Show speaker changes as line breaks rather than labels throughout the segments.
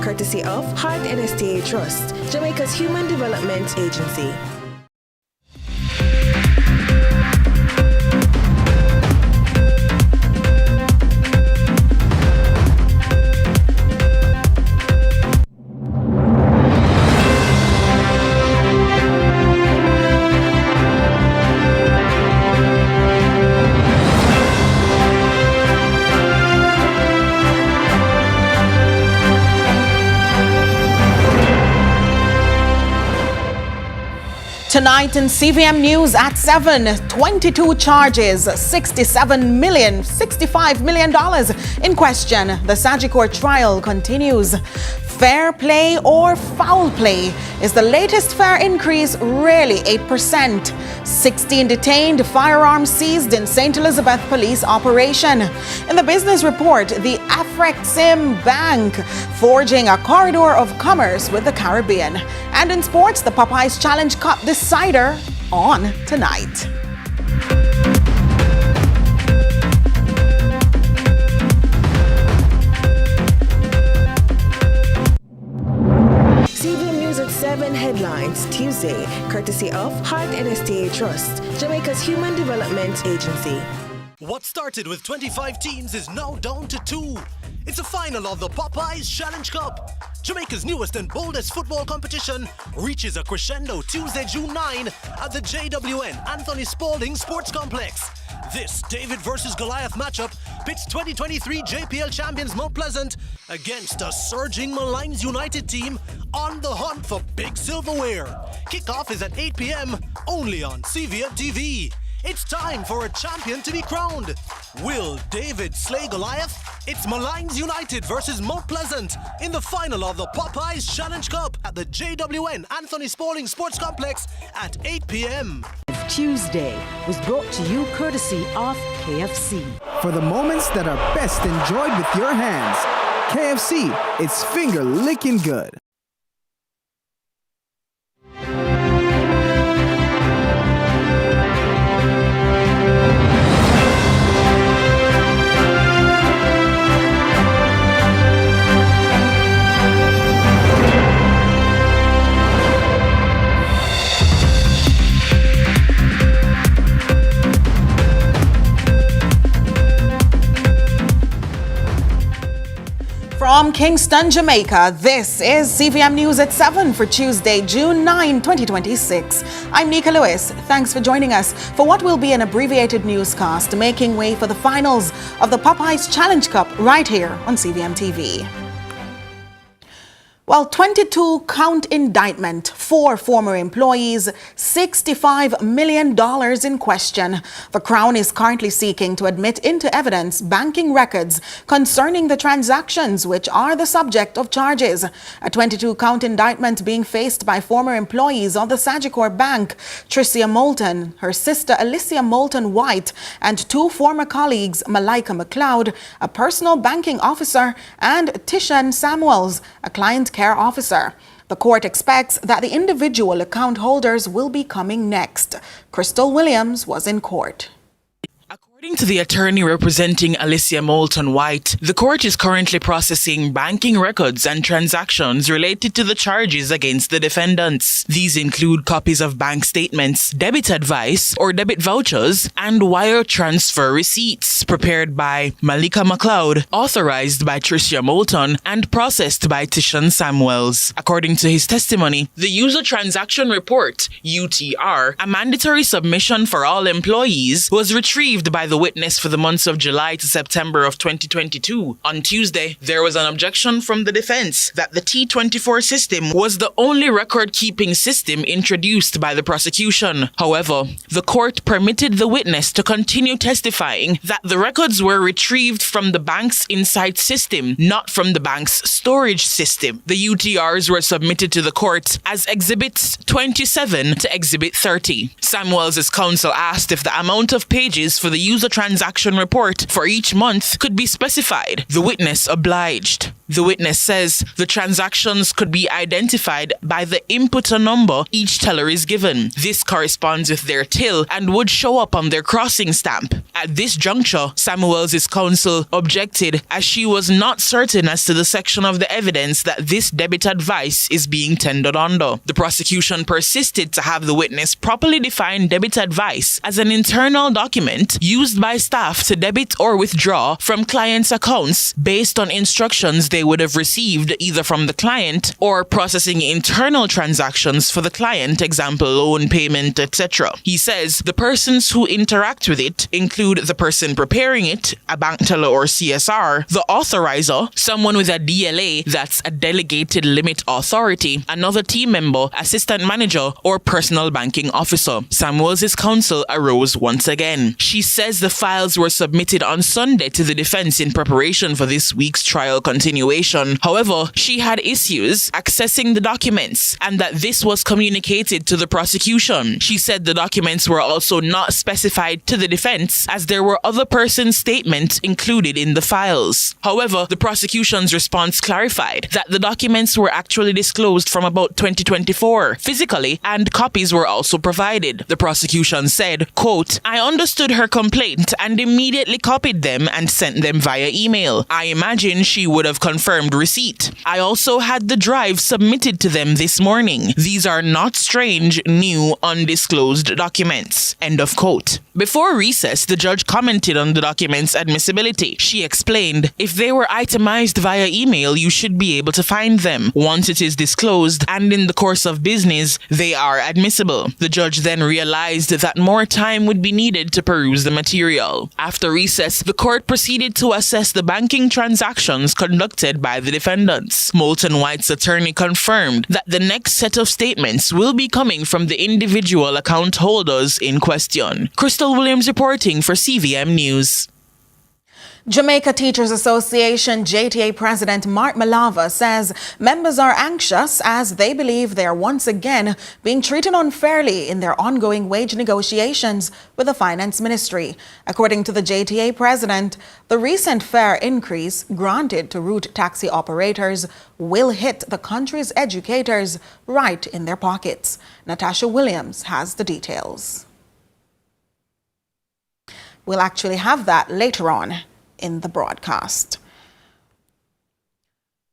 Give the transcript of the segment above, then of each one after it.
courtesy of Heart NSTA Trust, Jamaica's Human Development Agency.
Tonight in CVM News at 7, 22 charges, $65 million in question. The Sagicor trial continues. Fair play or foul play is the latest fare increase, really 8%. 16 detained, firearms seized in St. Elizabeth police operation. In the business report, the Afrexim Bank forging a corridor of commerce with the Caribbean. And in sports, the Popeyes Challenge Cup decider on tonight.
CVM News at 7 headlines Tuesday, courtesy of Heart NSTA Trust, Jamaica's Human Development Agency.
What started with 25 teams is now down to 2. It's a final of the Popeyes Challenge Cup. Jamaica's newest and boldest football competition reaches a crescendo Tuesday, June 9 at the JWN Anthony Spalding Sports Complex. This David versus Goliath matchup pits 2023 JPL champions Mount Pleasant against a surging Malines United team on the hunt for big silverware. Kickoff is at 8 p.m. only on CVM TV. It's time for a champion to be crowned. Will David slay Goliath? It's Malines United versus Mount Pleasant in the final of the Popeyes Challenge Cup at the JWN Anthony Spalding Sports Complex at 8 p.m.
Tuesday was brought to you courtesy of KFC.
For the moments that are best enjoyed with your hands, KFC, it's finger-licking good.
From Kingston, Jamaica, this is CVM News at 7 for Tuesday, June 9, 2026. I'm Nika Lewis. Thanks for joining us for what will be an abbreviated newscast making way for the finals of the Popeyes Challenge Cup right here on CVM TV. Well, 22 count indictment, 4 former employees, $65 million in question. The Crown is currently seeking to admit into evidence banking records concerning the transactions which are the subject of charges. A 22 count indictment being faced by former employees of the Sagicor Bank, Tricia Moulton, her sister Alicia Moulton White, and 2 former colleagues, Malika McLeod, a personal banking officer, and Tishan Samuels, a client care officer. The court expects that the individual account holders will be coming next. Crystal Williams was in court.
According to the attorney representing Alicia Moulton White, the court is currently processing banking records and transactions related to the charges against the defendants. These include copies of bank statements, debit advice or debit vouchers, and wire transfer receipts prepared by Malika McLeod, authorized by Tricia Moulton, and processed by Tishan Samuels. According to his testimony, the User Transaction Report, UTR, a mandatory submission for all employees, was retrieved by the witness for the months of July to September of 2022. On Tuesday, there was an objection from the defense that the T24 system was the only record-keeping system introduced by the prosecution. However, the court permitted the witness to continue testifying that the records were retrieved from the bank's Insight system, not from the bank's storage system. The UTRs were submitted to the court as Exhibits 27 to Exhibit 30. Samuels' counsel asked if the amount of pages for the user transaction report for each month could be specified. The witness obliged. The witness says the transactions could be identified by the inputter number each teller is given. This corresponds with their till and would show up on their crossing stamp. At this juncture, Samuels' counsel objected as she was not certain as to the section of the evidence that this debit advice is being tendered under. The prosecution persisted to have the witness properly define debit advice as an internal document used by staff to debit or withdraw from clients' accounts based on instructions they would have received either from the client or processing internal transactions for the client, example loan payment, etc. He says the persons who interact with it include the person preparing it, a bank teller or CSR, the authorizer, someone with a DLA, that's a delegated limit authority, another team member, assistant manager, or personal banking officer. Samuels' counsel arose once again. She says the files were submitted on Sunday to the defense in preparation for this week's trial continuation. However, she had issues accessing the documents and that this was communicated to the prosecution. She said the documents were also not specified to the defense as there were other persons' statements included in the files. However, the prosecution's response clarified that the documents were actually disclosed from about 2024 physically and copies were also provided. The prosecution said, quote, "I understood her complaint and immediately copied them and sent them via email. I imagine she would have confirmed receipt. I also had the drive submitted to them this morning. These are not strange, new, undisclosed documents." End of quote. Before recess, the judge commented on the documents' admissibility. She explained, if they were itemized via email, you should be able to find them. Once it is disclosed and in the course of business, they are admissible. The judge then realized that more time would be needed to peruse the material. After recess, the court proceeded to assess the banking transactions conducted by the defendants. Moulton White's attorney confirmed that the next set of statements will be coming from the individual account holders in question. Crystal Williams reporting for CVM News.
Jamaica Teachers Association JTA President Mark Malava says members are anxious as they believe they are once again being treated unfairly in their ongoing wage negotiations with the Finance Ministry. According to the JTA President, the recent fare increase granted to route taxi operators will hit the country's educators right in their pockets. Natasha Williams has the details. We'll actually have that later on in the broadcast.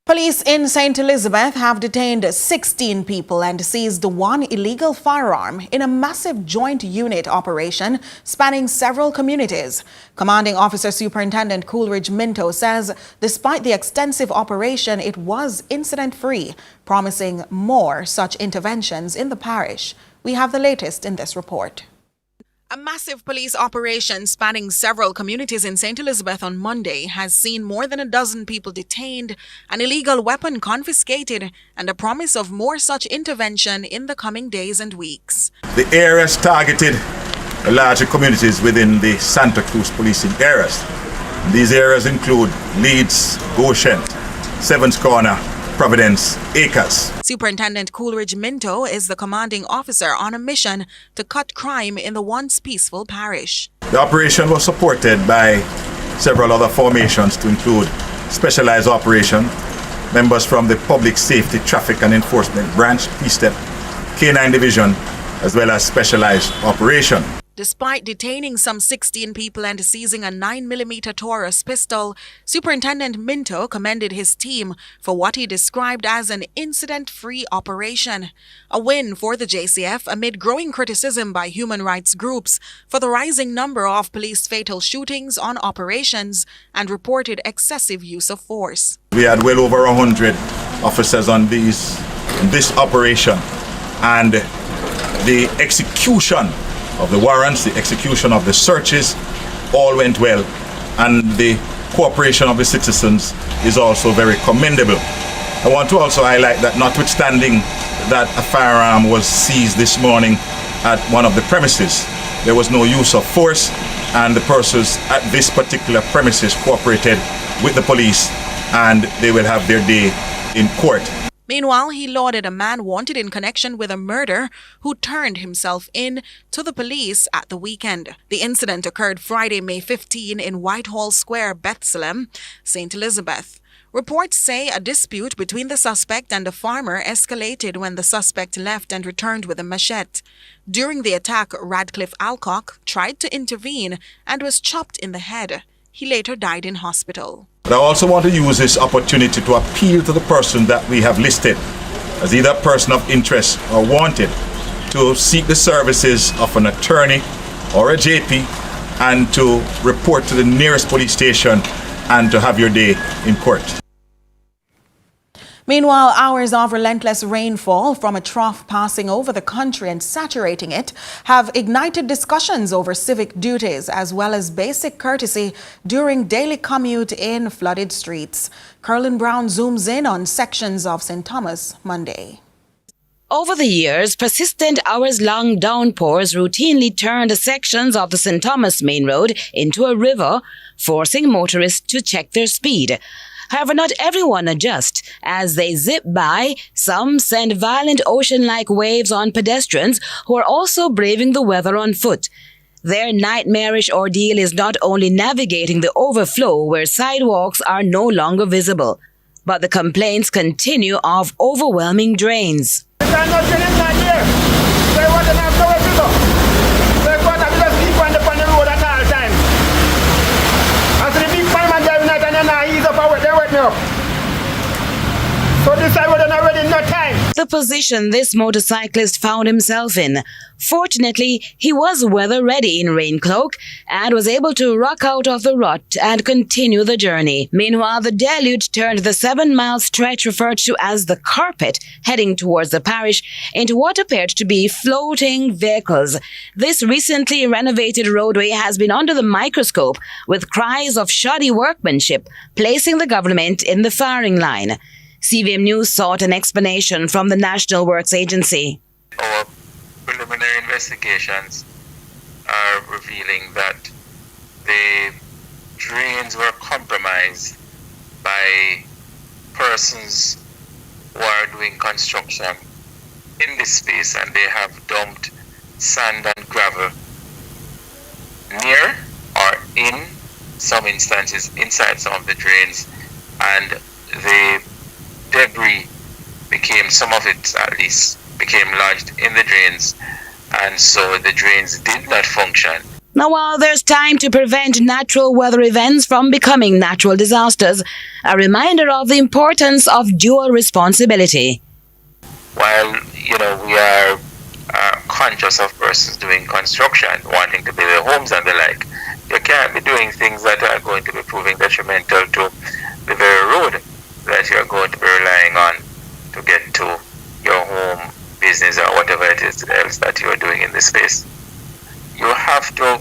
Police in St. Elizabeth have detained 16 people and seized one illegal firearm in a massive joint unit operation spanning several communities. Commanding Officer Superintendent Coolidge Minto says despite the extensive operation, it was incident-free, promising more such interventions in the parish. We have the latest in this report. A massive police operation spanning several communities in St. Elizabeth on Monday has seen more than a dozen people detained, an illegal weapon confiscated, and a promise of more such intervention in the coming days and weeks.
The areas targeted larger communities within the Santa Cruz policing areas. These areas include Leeds, Goshen, Sevens Corner, Providence, Acres.
Superintendent Coolidge Minto is the commanding officer on a mission to cut crime in the once peaceful parish.
The operation was supported by several other formations to include Specialized Operation, members from the Public Safety, Traffic and Enforcement Branch, PSTEP, K9 Division, as well as Specialized Operation.
Despite detaining some 16 people and seizing a 9mm Taurus pistol, Superintendent Minto commended his team for what he described as an incident-free operation. A win for the JCF amid growing criticism by human rights groups for the rising number of police fatal shootings on operations and reported excessive use of force.
We had well over 100 officers on this operation, and the execution of the warrants, the execution of the searches, all went well, and the cooperation of the citizens is also very commendable. I want to also highlight that notwithstanding that a firearm was seized this morning at one of the premises, there was no use of force, and the persons at this particular premises cooperated with the police, and they will have their day in court.
Meanwhile, he lauded a man wanted in connection with a murder who turned himself in to the police at the weekend. The incident occurred Friday, May 15 in Whitehall Square, Bethlehem, St. Elizabeth. Reports say a dispute between the suspect and a farmer escalated when the suspect left and returned with a machete. During the attack, Radcliffe Alcock tried to intervene and was chopped in the head. He later died in hospital.
But I also want to use this opportunity to appeal to the person that we have listed as either a person of interest or wanted to seek the services of an attorney or a JP and to report to the nearest police station and to have your day in court.
Meanwhile, hours of relentless rainfall from a trough passing over the country and saturating it have ignited discussions over civic duties as well as basic courtesy during daily commute in flooded streets. Carlin Brown zooms in on sections of St. Thomas Monday.
Over the years, persistent hours-long downpours routinely turned sections of the St. Thomas Main Road into a river, forcing motorists to check their speed. However, not everyone adjusts. As they zip by, some send violent ocean-like waves on pedestrians who are also braving the weather on foot. Their nightmarish ordeal is not only navigating the overflow where sidewalks are no longer visible, but the complaints continue of overwhelming drains. The position this motorcyclist found himself in. Fortunately, he was weather ready in rain cloak and was able to rock out of the rut and continue the journey. Meanwhile, the deluge turned the 7-mile stretch referred to as the carpet heading towards the parish into what appeared to be floating vehicles. This recently renovated roadway has been under the microscope with cries of shoddy workmanship, placing the government in the firing line. CVM News sought an explanation from the National Works Agency.
Our preliminary investigations are revealing that the drains were compromised by persons who are doing construction in this space, and they have dumped sand and gravel near or in some instances inside some of the drains, and the debris became, some of it at least, became lodged in the drains, and so the drains did not function.
Now, while there's time to prevent natural weather events from becoming natural disasters, a reminder of the importance of dual responsibility.
While, we are conscious of persons doing construction, wanting to build their homes and the like, you can't be doing things that are going to be proving detrimental to the very road that you're going to be relying on to get to your home, business, or whatever it is else that you're doing in this space. You have to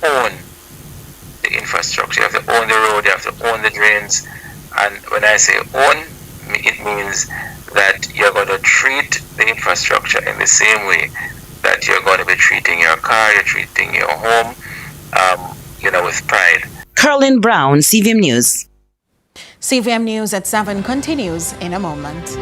own the infrastructure, you have to own the road, you have to own the drains, and when I say own, it means that you're going to treat the infrastructure in the same way that you're going to be treating your car, you're treating your home, with pride.
Carlin Brown, CVM News.
CVM News at 7 continues in a moment.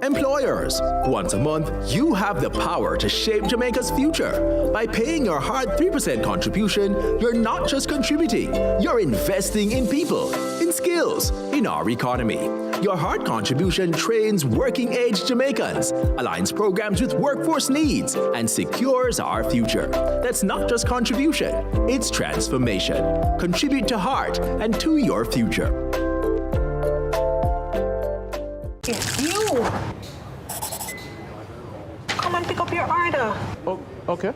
Employers, once a month, you have the power to shape Jamaica's future. By paying your hard 3% contribution, you're not just contributing, you're investing in people, in skills, in our economy. Your hard contribution trains working-age Jamaicans, aligns programs with workforce needs, and secures our future. That's not just contribution, it's transformation. Contribute to heart and to your future.
It's you. Come and pick up your order.
Oh, okay.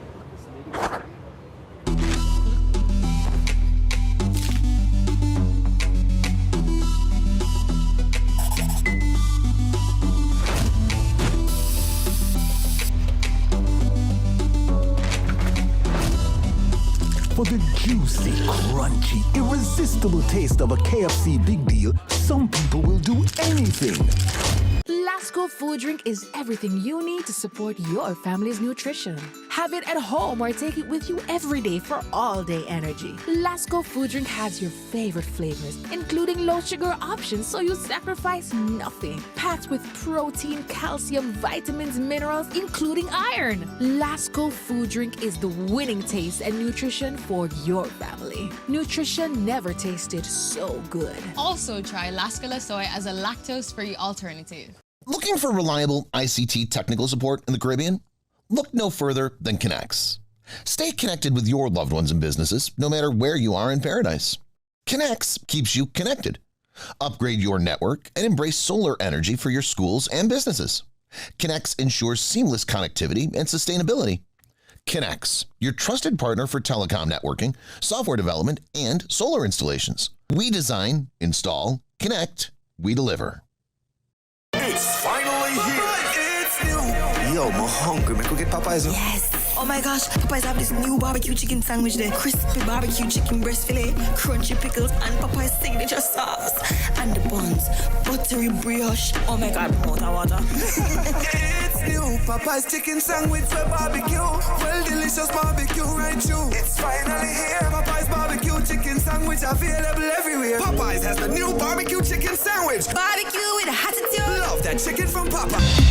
For the juicy, crunchy, irresistible taste of a KFC Big Deal, some people will do anything.
Lasco food drink is everything you need to support your family's nutrition. Have it at home or take it with you every day for all-day energy. Lasco food drink has your favorite flavors, including low-sugar options so you sacrifice nothing. Packed with protein, calcium, vitamins, minerals, including iron. Lasco food drink is the winning taste and nutrition for your family. Nutrition never tasted so good.
Also try Lasco Soy as a lactose-free alternative.
Looking for reliable ICT technical support in the Caribbean? Look no further than Connex. Stay connected with your loved ones and businesses no matter where you are in paradise. Connex keeps you connected. Upgrade your network and embrace solar energy for your schools and businesses. Connex ensures seamless connectivity and sustainability. Connex, your trusted partner for telecom networking, software development, and solar installations. We design, install, connect, we deliver.
It's finally here. It's new. Yo, I'm hungry. Man, go get Popeyes.
Yes. Oh my gosh, Popeyes have this new barbecue chicken sandwich there. Crispy barbecue chicken breast fillet, crunchy pickles, and Popeyes signature sauce. And the buns, buttery brioche. Oh my God, water.
It's new. Popeyes chicken sandwich with barbecue. Well, delicious barbecue right through. It's finally here. Popeyes barbecue chicken sandwich available everywhere. Popeyes has the new barbecue chicken sandwich.
Barbecue with a hot attitude.
Love that chicken from Popeyes.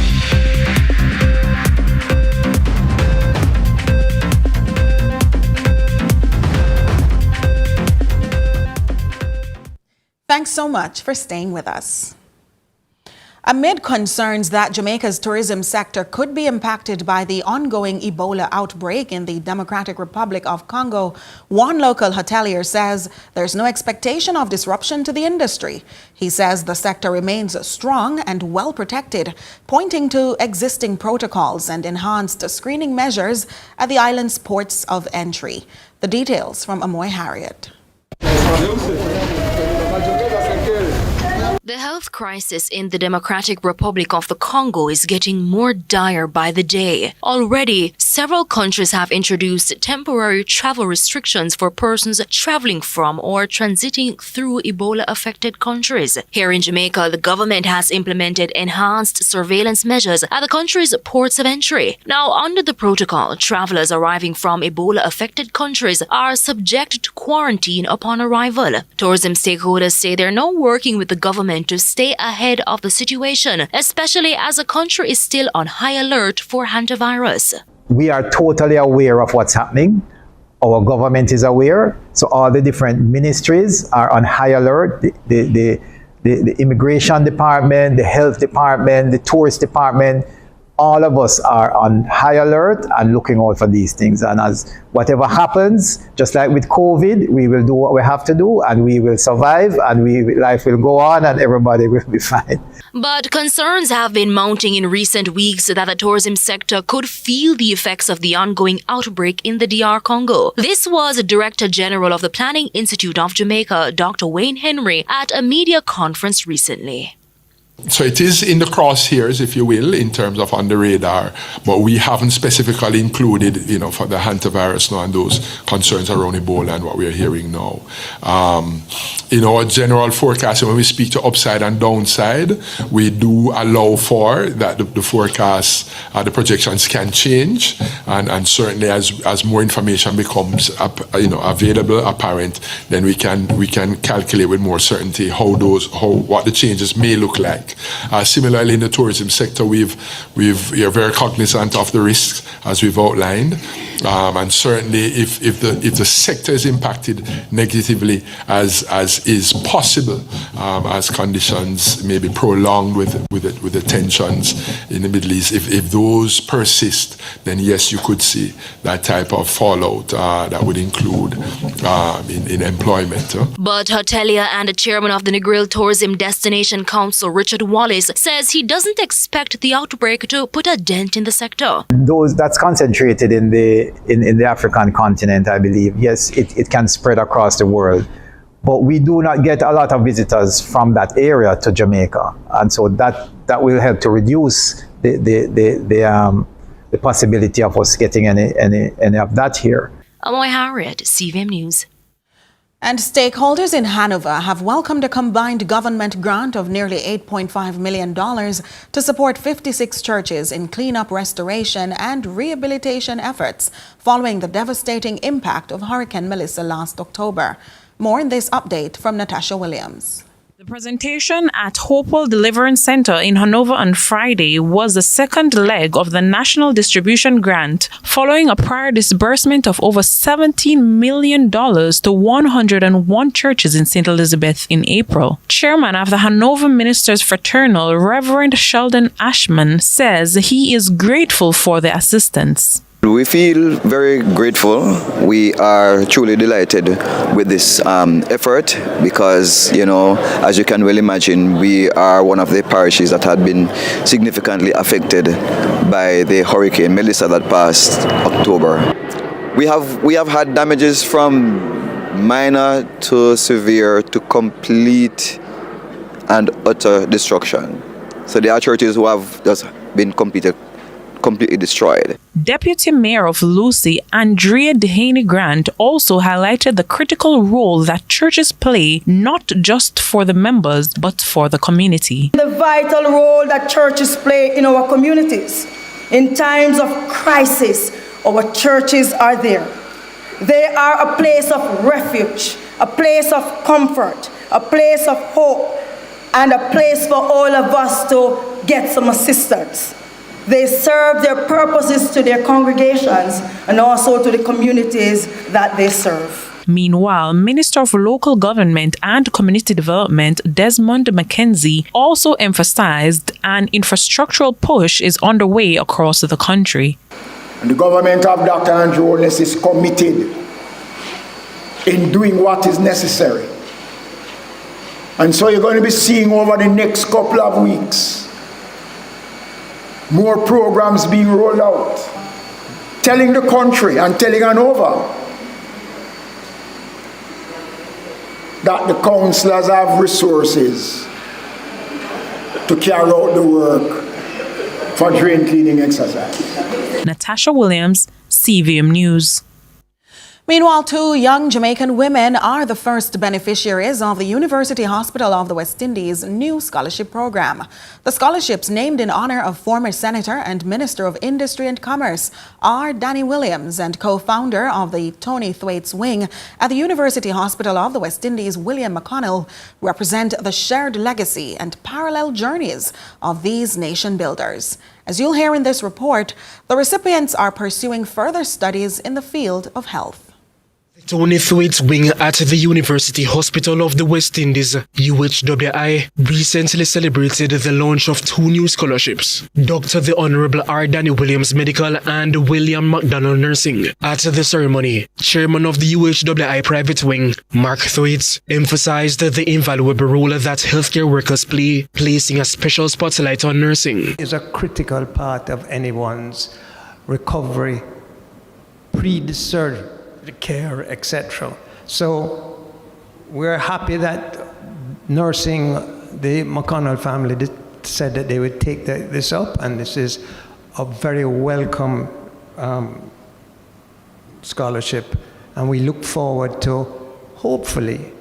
Thanks so much for staying with us. Amid concerns that Jamaica's tourism sector could be impacted by the ongoing Ebola outbreak in the Democratic Republic of Congo, one local hotelier says there's no expectation of disruption to the industry. He says the sector remains strong and well protected, pointing to existing protocols and enhanced screening measures at the island's ports of entry. The details from Amoy Harriet.
The health crisis in the Democratic Republic of the Congo is getting more dire by the day. Already, several countries have introduced temporary travel restrictions for persons traveling from or transiting through Ebola-affected countries. Here in Jamaica, the government has implemented enhanced surveillance measures at the country's ports of entry. Now, under the protocol, travelers arriving from Ebola-affected countries are subject to quarantine upon arrival. Tourism stakeholders say they're now working with the government to stay ahead of the situation, especially as the country is still on high alert for hantavirus.
We are totally aware of what's happening. Our government is aware. So all the different ministries are on high alert. The immigration department, the health department, the tourist department, all of us are on high alert and looking out for these things. And as whatever happens, just like with COVID, we will do what we have to do and we will survive and life will go on and everybody will be fine.
But concerns have been mounting in recent weeks that the tourism sector could feel the effects of the ongoing outbreak in the DR Congo. This was Director General of the Planning Institute of Jamaica, Dr. Wayne Henry, at a media conference recently.
So it is in the crosshairs, if you will, in terms of on the radar, but we haven't specifically included, for the hantavirus now and those concerns around Ebola and what we're hearing now. In our general forecast, when we speak to upside and downside, we do allow for that the forecasts, the projections can change, and certainly as more information becomes, available, apparent, then we can calculate with more certainty what the changes may look like. Similarly, in the tourism sector, we are very cognizant of the risks as we've outlined, and certainly if the sector is impacted negatively as is possible, as conditions may be prolonged with the tensions in the Middle East, if those persist, then yes, you could see that type of fallout that would include in employment.
But hotelier and the chairman of the Negril Tourism Destination Council, Richard Wallace, says he doesn't expect the outbreak to put a dent in the sector.
That's concentrated in the African continent, I believe. Yes, it can spread across the world, but we do not get a lot of visitors from that area to Jamaica, and so that will help to reduce the possibility of us getting any of that here.
Amoy Harriet, CVM News.
And stakeholders in Hanover have welcomed a combined government grant of nearly $8.5 million to support 56 churches in cleanup, restoration and rehabilitation efforts following the devastating impact of Hurricane Melissa last October. More in this update from Natasha Williams.
The presentation at Hopewell Deliverance Center in Hanover on Friday was the second leg of the National Distribution Grant, following a prior disbursement of over $17 million to 101 churches in St. Elizabeth in April. Chairman of the Hanover Ministers Fraternal, Reverend Sheldon Ashman, says he is grateful for the assistance.
We feel very grateful. We are truly delighted with this effort because, as you can well imagine, we are one of the parishes that had been significantly affected by the Hurricane Melissa that passed October. We have had damages from minor to severe to complete and utter destruction. So there are churches who have just been completely destroyed.
Deputy Mayor of Lucy, Andrea Dehaney Grant, also highlighted the critical role that churches play not just for the members but for the community.
The vital role that churches play in our communities. In times of crisis, our churches are there. They are a place of refuge, a place of comfort, a place of hope, and a place for all of us to get some assistance. They serve their purposes to their congregations and also to the communities that they serve.
Meanwhile, Minister of Local Government and Community Development Desmond McKenzie also emphasized an infrastructural push is underway across the country.
And the government of Dr. Andrew Holness is committed in doing what is necessary. And so you're going to be seeing over the next couple of weeks more programs being rolled out, telling the country and telling Hanover that the councillors have resources to carry out the work for drain cleaning exercise.
Natasha Williams, CVM News.
Meanwhile, 2 young Jamaican women are the first beneficiaries of the University Hospital of the West Indies' new scholarship program. The scholarships, named in honor of former Senator and Minister of Industry and Commerce, are Danny Williams and co-founder of the Tony Thwaites Wing at the University Hospital of the West Indies, William McConnell, represent the shared legacy and parallel journeys of these nation builders. As you'll hear in this report, the recipients are pursuing further studies in the field of health.
Tony Thwaites Wing at the University Hospital of the West Indies, UHWI, recently celebrated the launch of 2 new scholarships, Dr. the Honorable R. Danny Williams Medical and William McDonald Nursing. At the ceremony, Chairman of the UHWI Private Wing, Mark Thwaites, emphasized the invaluable role that healthcare workers play, placing a special spotlight on nursing.
It's a critical part of anyone's recovery, pre-surgery, care, etc. So we're happy that nursing, the McConnell family said that they would take this up, and this is a very welcome scholarship, and we look forward to hopefully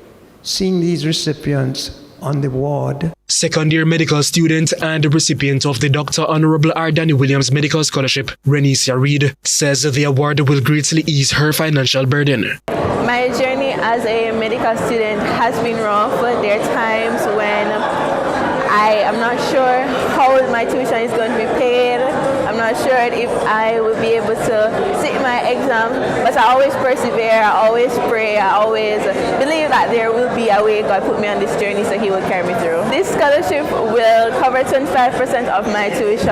seeing these recipients on the ward.
Second-year medical student and recipient of the Dr. Honorable R. Danny Williams Medical Scholarship, Renesia Reed, says the award will greatly ease her financial burden.
My journey as a medical student has been rough. There are times when I am not sure how my tuition is going to be paid. I'm not sure if I will be able to sit my exam, but I always persevere, I always pray, I always believe that there will be a way God put me on this journey so He will carry me through. This scholarship will cover 25% of my tuition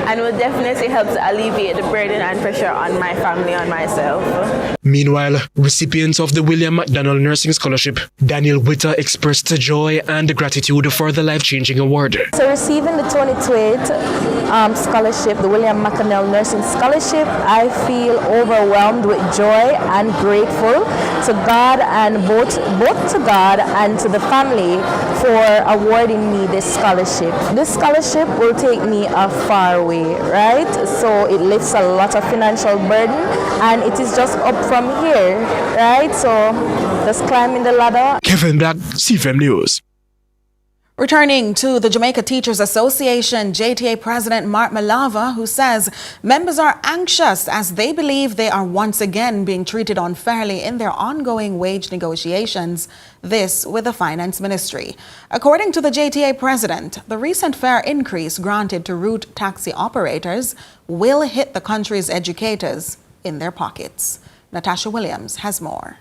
and will definitely help to alleviate the burden and pressure on my family, on myself.
Meanwhile, recipient of the William McDonald Nursing Scholarship, Daniel Witter, expressed joy and gratitude for the life-changing award.
So receiving the Tony Thwaites scholarship, the William McConnell Nursing Scholarship, I feel overwhelmed with joy and grateful to God, and both to God and to the family for awarding me this scholarship. This scholarship will take me a far way, right? So it lifts a lot of financial burden, and it is just up from here, right? So just climbing the ladder.
Kevin Black, CVM News.
Returning to the Jamaica Teachers Association, JTA President Mark Malava, who says members are anxious as they believe they are once again being treated unfairly in their ongoing wage negotiations, this with the Finance Ministry. According to the JTA President, the recent fare increase granted to route taxi operators will hit the country's educators in their pockets. Natasha Williams has more.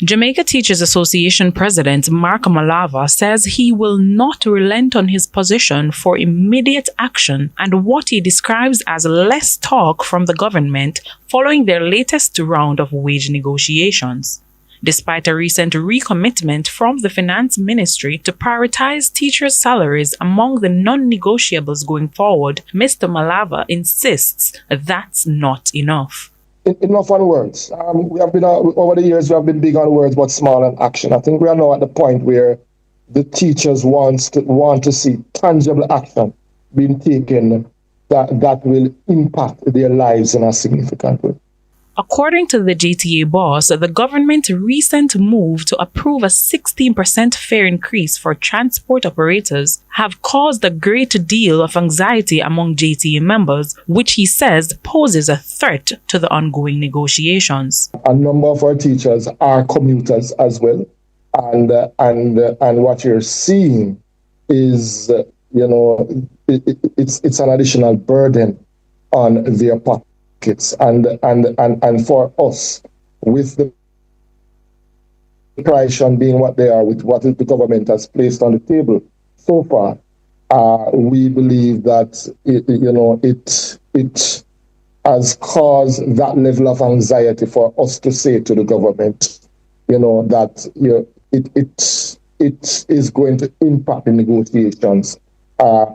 Jamaica Teachers Association President Mark Malava says he will not relent on his position for immediate action and what he describes as less talk from the government following their latest round of wage negotiations. Despite a recent recommitment from the Finance Ministry to prioritize teachers' salaries among the non-negotiables going forward, Mr. Malava insists that's not enough.
Enough on words. We have been over the years. We have been big on words, but small on action. I think we are now at the point where the teachers want to see tangible action being taken that will impact their lives in a significant way.
According to the JTA boss, the government's recent move to approve a 16% fare increase for transport operators have caused a great deal of anxiety among JTA members, which he says poses a threat to the ongoing negotiations.
A number of our teachers are commuters as well, and what you're seeing is, it's an additional burden on their pockets. And for us, with the price being what they are, with what the government has placed on the table so far, we believe that it has caused that level of anxiety for us to say to the government, that it is going to impact the negotiations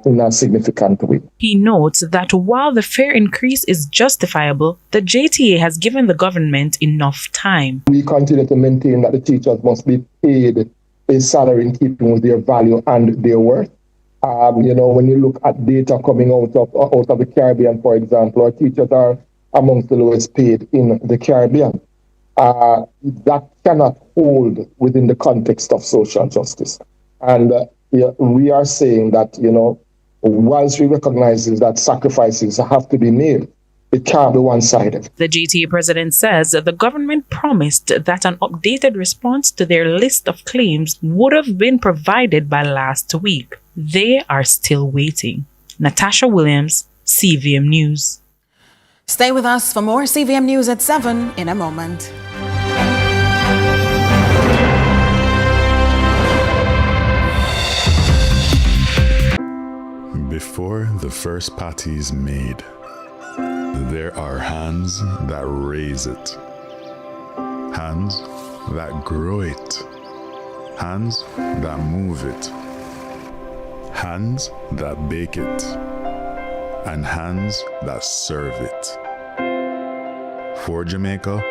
in a significant way.
He notes that while the fare increase is justifiable, the JTA has given the government enough time.
We continue to maintain that the teachers must be paid a salary in keeping with their value and their worth. When you look at data coming out of the Caribbean, for example, our teachers are amongst the lowest paid in the Caribbean. That cannot hold within the context of social justice. And we are saying that, whilst we recognize that sacrifices have to be made, it can't be one-sided.
The JTA president says that the government promised that an updated response to their list of claims would have been provided by last week. They are still waiting. Natasha Williams, CVM News.
Stay with us for more CVM News at 7 in a moment.
Before the first patty is made, there are hands that raise it, hands that grow it, hands that move it, hands that bake it, and hands that serve it. For Jamaica,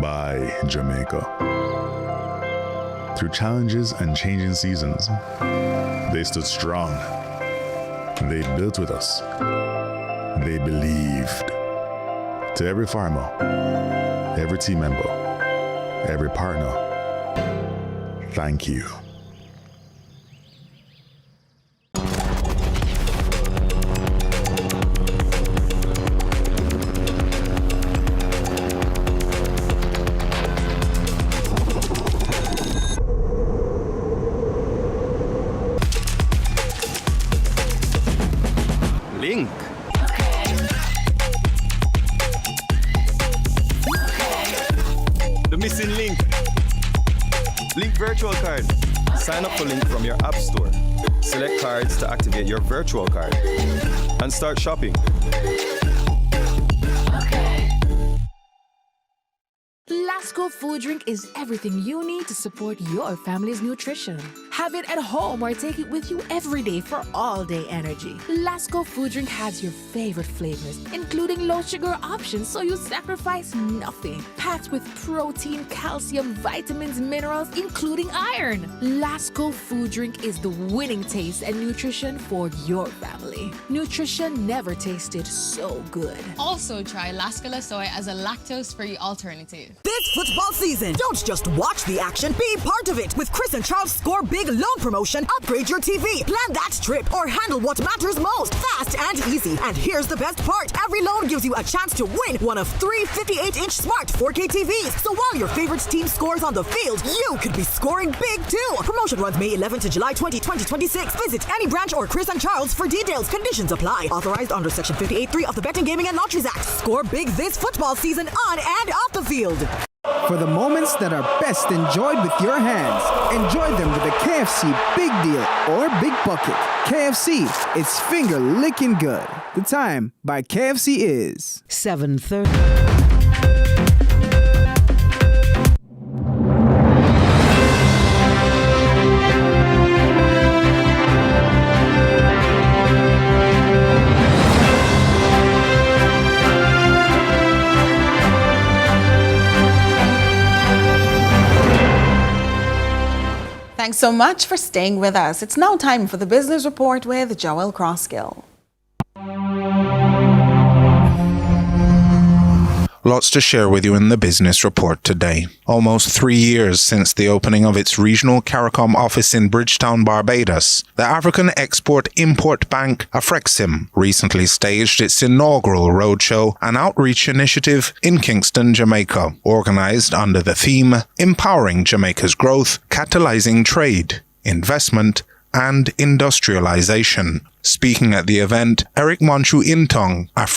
by Jamaica. Through challenges and changing seasons, they stood strong. They built with us. They believed. To every farmer, every team member, every partner, thank you.
Link. The missing link. Link virtual card. Sign up for Link from your app store. Select cards to activate your virtual card. And start shopping.
Lasco Food Drink is everything you need to support your family's nutrition. Have it at home or take it with you every day for all-day energy. Lasco Food Drink has your favorite flavors, including low-sugar options so you sacrifice nothing. Packed with protein, calcium, vitamins, minerals, including iron. Lasco Food Drink is the winning taste and nutrition for your family. Nutrition never tasted so good.
Also try Lascala Soy as a lactose-free alternative.
This football season, don't just watch the action, be part of it. With Chris and Charles Score Big Loan Promotion, upgrade your TV, plan that trip, or handle what matters most, fast and easy. And here's the best part. Every loan gives you a chance to win one of 3 58-inch smart 4K TVs. So while your favorite team scores on the field, you could be scoring big too. Promotion runs May 11 to July 20, 2026. Visit any branch or Chris and Charles for details. Conditions apply. Authorized under Section 58.3 of the Betting, Gaming and Lotteries Act. Score big this football season on and off the field.
For the moments that are best enjoyed with your hands, enjoy them with a KFC Big Deal or Big Bucket. KFC, it's finger licking good. The time by KFC is 7:30.
Thanks so much for staying with us. It's now time for the Business Report with Joel Crosskill.
Lots to share with you in the Business Report today. Almost 3 years since the opening of its regional CARICOM office in Bridgetown, Barbados, the African Export-Import Bank, Afrexim, recently staged its inaugural roadshow and outreach initiative in Kingston, Jamaica, organized under the theme Empowering Jamaica's Growth, Catalyzing Trade, Investment, and Industrialization. Speaking at the event, Eric Monchu Intong,